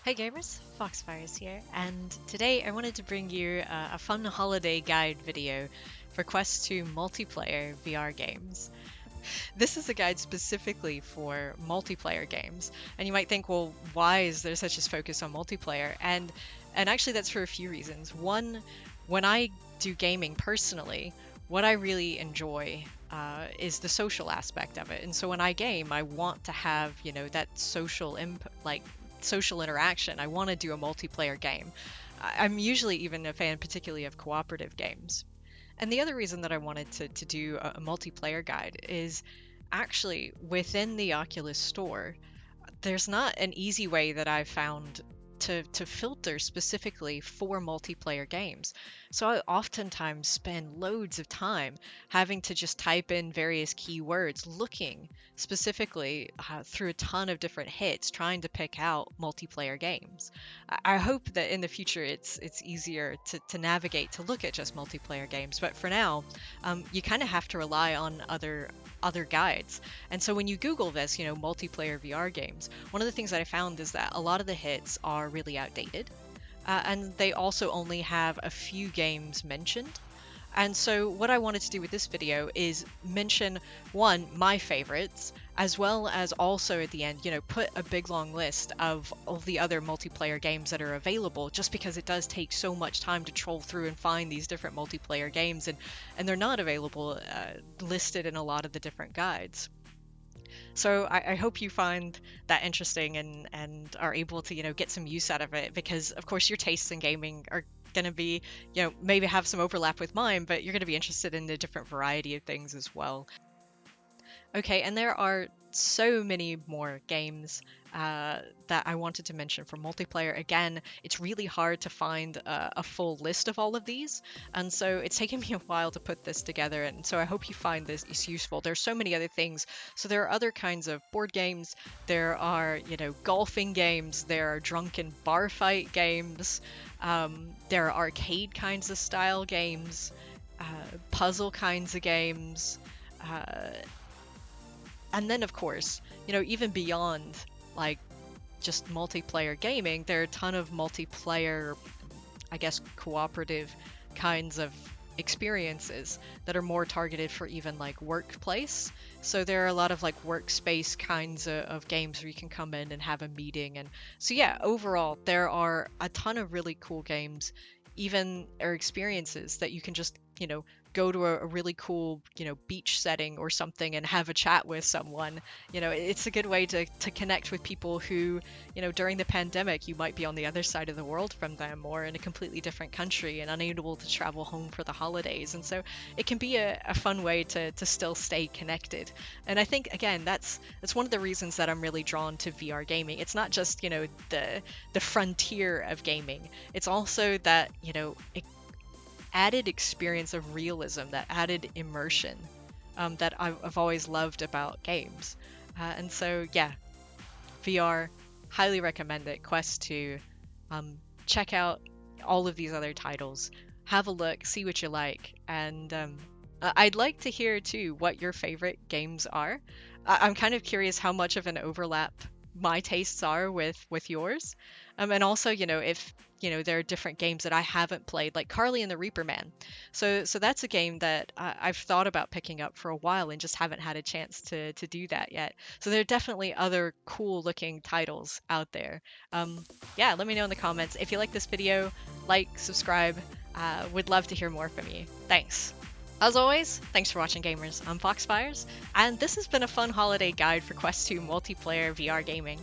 Hey gamers, Foxfires here, and today I wanted to bring you a fun holiday guide video for Quest 2 multiplayer VR games. This is a guide specifically for multiplayer games, and you might think, well, why is there such a focus on multiplayer? And actually that's for a few reasons. One, when I do gaming personally, what I really enjoy is the social aspect of it. And so when I game, I want to have, that social interaction. I want to do a multiplayer game. I'm usually even a fan, particularly of cooperative games. And the other reason that I wanted to do a multiplayer guide is actually within the Oculus store, there's not an easy way that I've found to filter specifically for multiplayer games. So I oftentimes spend loads of time having to just type in various keywords, looking specifically through a ton of different hits, trying to pick out multiplayer games. I hope that in the future it's easier to navigate to look at just multiplayer games, but for now, you kind of have to rely on other guides. And so when you Google this, multiplayer VR games, one of the things that I found is that a lot of the hits are really outdated. And they also only have a few games mentioned. And so what I wanted to do with this video is mention one, my favorites, as well as also at the end, put a big long list of all the other multiplayer games that are available, just because it does take so much time to troll through and find these different multiplayer games, and they're not available listed in a lot of the different guides. So I hope you find that interesting and are able to, get some use out of it, because of course your tastes in gaming are going to be, maybe have some overlap with mine, but you're going to be interested in the different variety of things as well. Okay, and there are so many more games that I wanted to mention for multiplayer. Again, it's really hard to find a full list of all of these, and so it's taken me a while to put this together, and so I hope you find this is useful. There's so many other things. So there are other kinds of board games, there are, golfing games, there are drunken bar fight games, there are arcade kinds of style games, puzzle kinds of games, and then of course, even beyond like just multiplayer gaming, there are a ton of multiplayer, I guess, cooperative kinds of experiences that are more targeted for even like workplace. So there are a lot of like workspace kinds of games where you can come in and have a meeting. And so yeah, overall there are a ton of really cool games, even or experiences that you can just, go to a really cool, beach setting or something and have a chat with someone. It's a good way to connect with people who, during the pandemic, you might be on the other side of the world from them or in a completely different country and unable to travel home for the holidays. And so it can be a fun way to still stay connected. And I think, again, that's one of the reasons that I'm really drawn to VR gaming. It's not just, the frontier of gaming. It's also that, added experience of realism, that added immersion that I've always loved about games. And so, yeah, VR, highly recommend it. Quest 2, check out all of these other titles, have a look, see what you like, and I'd like to hear too what your favorite games are. I'm kind of curious how much of an overlap my tastes are with yours, and also, if there are different games that I haven't played, like Carly and the Reaper Man. So that's a game that I've thought about picking up for a while and just haven't had a chance to do that yet. So there are definitely other cool looking titles out there. Yeah, let me know in the comments. If you like this video, like, subscribe. Would love to hear more from you. Thanks. As always, thanks for watching, gamers. I'm Foxfires, and this has been a fun holiday guide for Quest 2 multiplayer VR gaming.